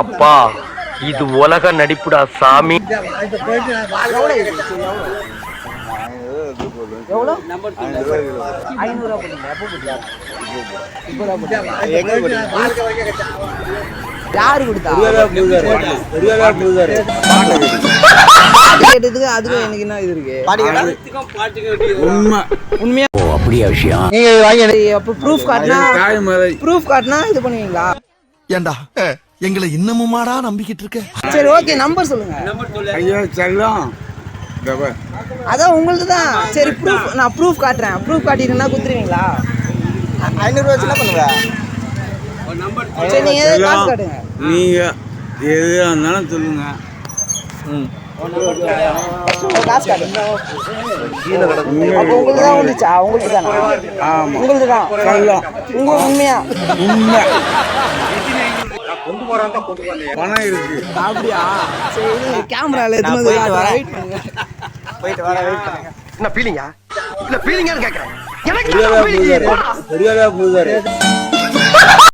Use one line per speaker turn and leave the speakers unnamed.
அப்பா இது உலக நடிப்புடா சாமி.
யாரு கொடுத்தா கேட்டதுக்கு அதுக்கு எனக்கு என்ன இது இருக்கு? உண்மையா
அப்படியா விஷயம்?
ப்ரூஃப் காட்டினா இது பண்ணுவீங்களா?
ஏண்டா எங்களை இன்னமுமாடா நம்பிக்கிட்டு இருக்க?
சரி ஓகே, நம்பர் சொல்லுங்க.
ஐயோ செல்லம்,
அதான் உங்களது தான். சரி ப்ரூஃப், நான் ப்ரூஃப் காட்டுறேன். ப்ரூஃப் காட்டிட்டீங்கன்னா குத்துருவீங்களா? 500 ரூபா என்ன பண்ணுவ? சரி நீங்க காசு காட்டுங்க.
நீங்க எது இருந்தாலும் சொல்லுங்க.
காசு காட்டுங்க. அப்போ உங்களுக்கு தான் வந்துச்சா? உங்களுக்கு தானா?
ஆமா,
உங்களுக்கு தான்
செல்லம்.
உங்க உண்மையா?
உண்மை. பணம் இருக்கு.
அப்படியா? சரி கேமரால எடுத்து வெயிட் பண்ணுங்க.
போயிட்டு வர வெயிட் பண்ணுங்க.
என்ன ஃபீலிங்கா? இல்ல ஃபீலிங்கான்னு கேக்குறேன். எனக்கு